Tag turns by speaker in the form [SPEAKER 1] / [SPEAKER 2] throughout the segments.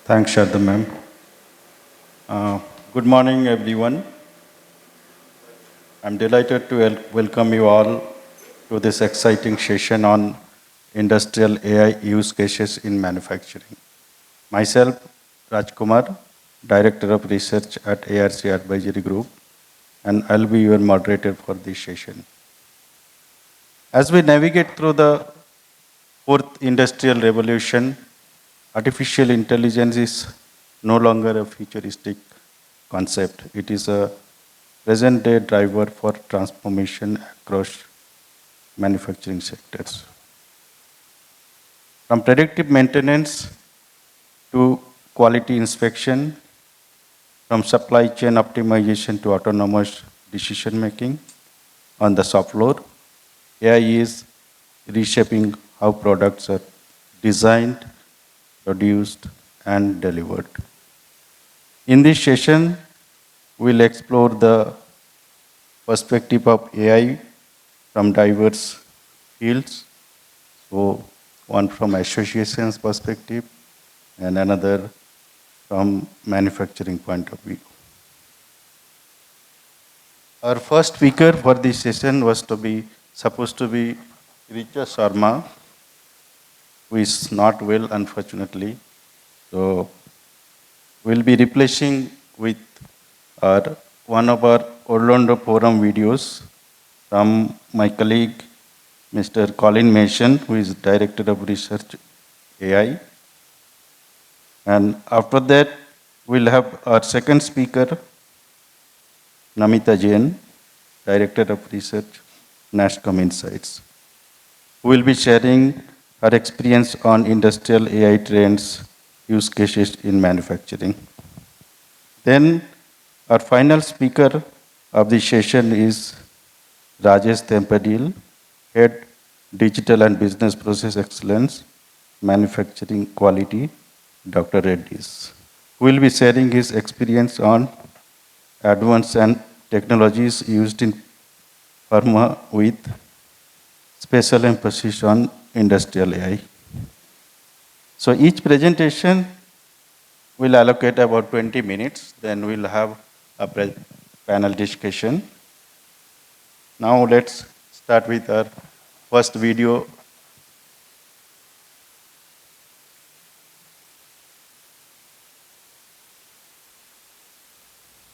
[SPEAKER 1] Thanks, Shraddha ma'am. Good morning, everyone. I'm delighted to welcome you all to this exciting session on industrial AI use cases in manufacturing. Myself, Raj Kumar, Director of Research at ARC Advisory Group, and I'll be your moderator for this session. As we navigate through the fourth industrial revolution, artificial intelligence is no longer a futuristic concept. It is a present day driver for transformation across manufacturing sectors. From predictive maintenance to quality inspection, from supply chain optimization to autonomous decision making on the shop floor, AI is reshaping how products are designed, produced, and delivered. In this session, we'll explore the perspective of AI from diverse fields. So, one from association's perspective and another from manufacturing point of view. Our first speaker for this session was supposed to be Richa Sharma, who is not well, unfortunately. So we'll be replacing with one of our Orlando Forum videos from my colleague, Mr. Colin Masson, who is Director of Research AI. And after that, we'll have our second speaker, Namita Jen, Director of Research, NASSCOM Insights, who will be sharing her experience on industrial AI trends, use cases in manufacturing. Then our final speaker of the session is Rajesh Tempadil, Head Digital and Business Process Excellence, Manufacturing Quality, Dr. Reddy's, who will be sharing his experience on advanced and technologies used in pharma with special emphasis on industrial AI. So each presentation will allocate about 20 minutes, then we'll have a panel discussion. Now let's start with our first video.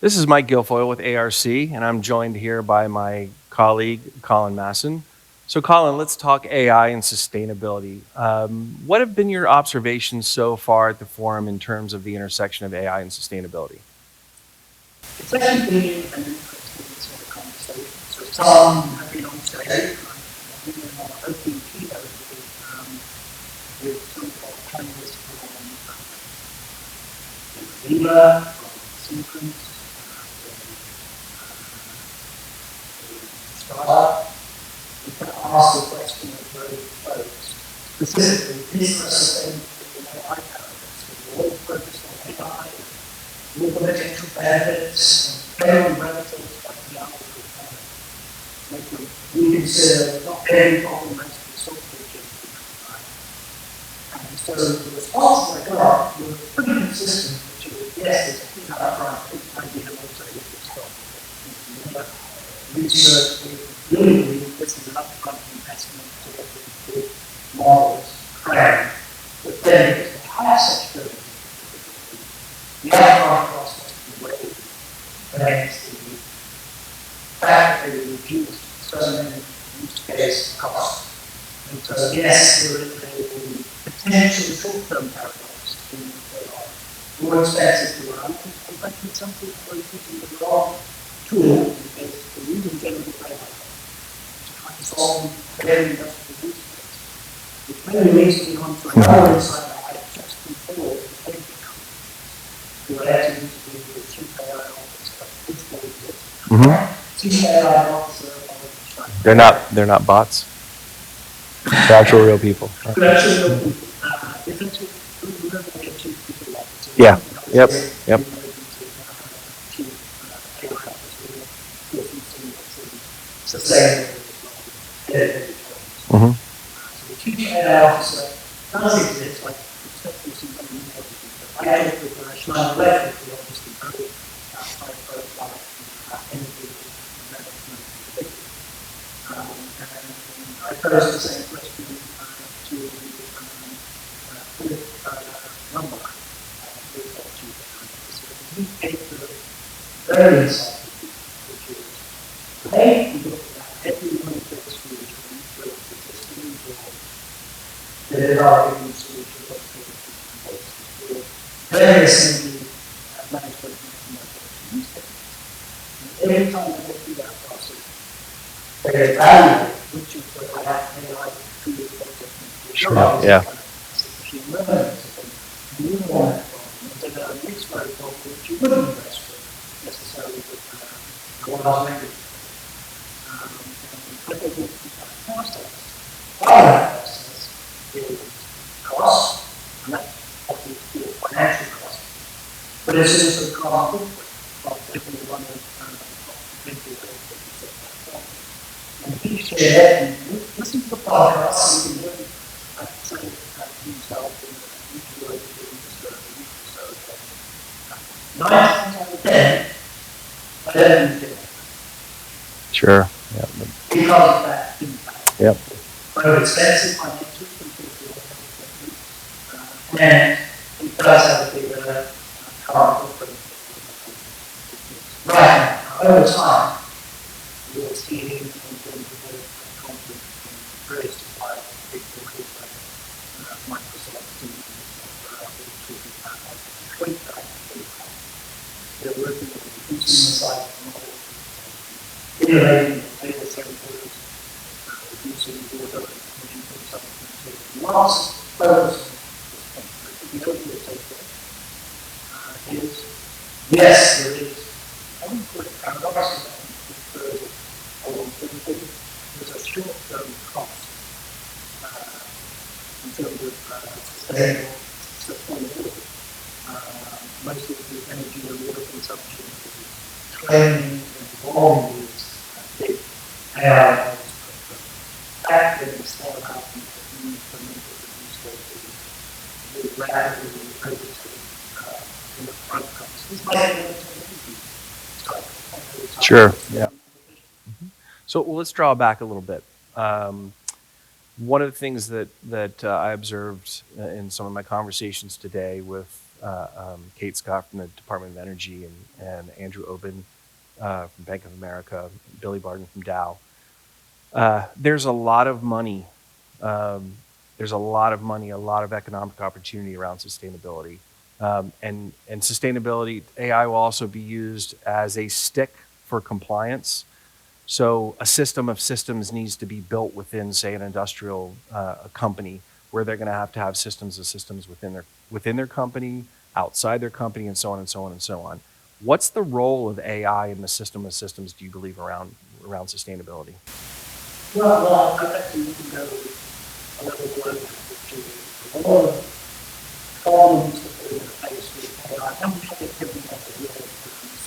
[SPEAKER 2] This is Mike Guilfoyle with ARC, and I'm joined here by my colleague, Colin Masson. So Colin, let's talk AI and sustainability. What have been your observations so far at the forum in terms of the intersection of AI and sustainability?
[SPEAKER 3] It's actually been an interesting sort of conversation. So some have been on stage, I've been on our opening keynote with some of our panelists from Viva, from Sequence, startup. We can ask the question of very folks, specifically, is there a sustainability in AI paradigms? We're all focused on AI, all the potential benefits, very relative to the output making we consider not very problematic to solve the AI. And so the response I got was pretty consistent, which is yes, it's a big upfront, big idea also if it's got research, we really believe this is an upfront investment to get these big models trained. But then if you have such good, the upfront cost has to be weighed against the fact that they reduce so many use case costs. And so yes, there is a potential short-term paradox in that they are more expensive to run, and frankly some people are using the wrong tool because they're using generative AI to try to solve very industrial use cases. Which maybe leads me on to another insight I had just before the paper company, who are actually using the chief AI officer, which they did. Chief AI officer of
[SPEAKER 2] They're not bots. They're actual real people. Yeah. Yep. Yep. Mm-hmm.
[SPEAKER 3] So the chief AI officer does exist, like expecting somebody to created with Schneider Electric, who obviously very high profile energy management predictive. And I posed the same question to Philip Lombard, who is our chief economist. So he gave the very insightful, which is, hey, we looked at every one of those solutions, whether it's existing or there are new solutions that various energy management use cases. And every time they go through that process, they evaluate which of the AI tools they can
[SPEAKER 2] Sure. Yeah.
[SPEAKER 3] machine learning, new one, and then a mixed protocol which you wouldn't invest with necessarily with large language. And I think that process, part of that process is cost, and that obviously is financial cost, but it's also carbon footprint of definitely one of the things that and he shared, and listen to the podcast, you can really say himself and utilize it in this so 9 times out of 10, I don't use it
[SPEAKER 2] Sure. Yeah.
[SPEAKER 3] because of that impact.
[SPEAKER 2] Yep.
[SPEAKER 3] Both expensive financially and it does have a bigger carbon footprint. Right now, over time, we'll see it in terms of the conflict and various suppliers, big corporations like Microsoft and tweet that. They're working on the consumer side of the model, innovating data centers, reducing water and consumption. Lots of focus the opioid takeaway is, yes, there is. I wouldn't put it paradoxical because there's a short-term cost in terms of sustainable sustainability. Most of the energy and water consumption, training and volume is big. AI that can scale out and implement use cases with rapidly overtake in the front comes. This might be
[SPEAKER 2] Sure. Yeah. So let's draw back a little bit. One of the things that I observed in some of my conversations today with Kate Scott from the Department of Energy and Andrew Obin from Bank of America, Billy Barden from Dow, there's a lot of money. There's a lot of money, a lot of economic opportunity around sustainability. And sustainability, AI will also be used as a stick for compliance. So a system of systems needs to be built within, say, an industrial company where they're going to have systems of systems within their company, outside their company, and so on and so on and so on. What's the role of AI in the system of systems, do you believe, around sustainability?
[SPEAKER 3] Well, I think you can go a little further, which is a lot of problems that we're going to face with AI. How much of it can we have to deal with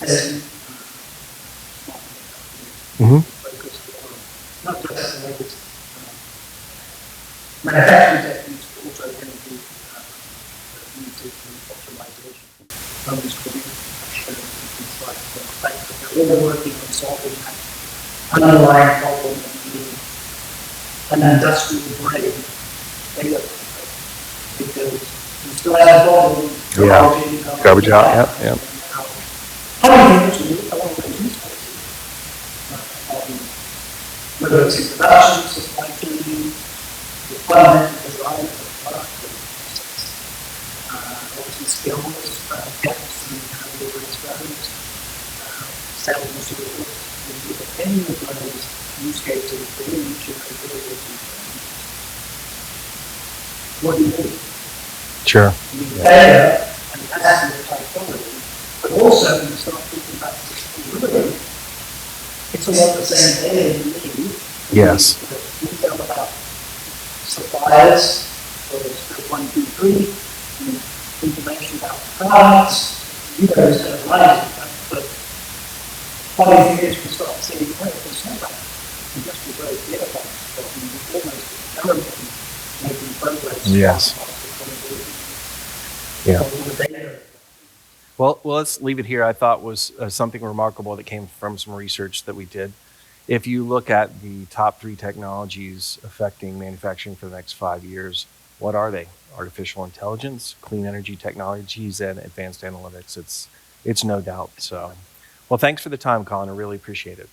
[SPEAKER 3] assessment? Focused on not just the latest manufacturing techniques, but also energy usage and optimization. Those could be shown in things like the fact that they're all working on solving that underlying problem of needing an industrial grade data because we still have a problem.
[SPEAKER 2] Garbage out. Yeah.
[SPEAKER 3] How do you actually a lot of those use cases? Whether it's in production, supply chain, the fundamental design of the product, obviously skills, gaps in how to raise values, sales and service. Any of those use cases, they really should be really what do you need?
[SPEAKER 2] Sure.
[SPEAKER 3] You need data, and it has to be of high quality, but also when you start thinking about sustainability, it's a lot the same data you need.
[SPEAKER 2] Yes.
[SPEAKER 3] Detail about suppliers, whether it's scope 1, 2, 3, information about products, you guys have lies, but all these years we start seeing, oh, there's no that. We just be very clear about it. But we almost government making progress.
[SPEAKER 2] Yes. Yeah.
[SPEAKER 3] all the data.
[SPEAKER 2] Well, let's leave it here. I thought was something remarkable that came from some research that we did. If you look at the top 3 technologies affecting manufacturing for the next 5 years, what are they? Artificial intelligence, clean energy technologies, and advanced analytics. It's no doubt. So, well, thanks for the time, Colin. I really appreciate it.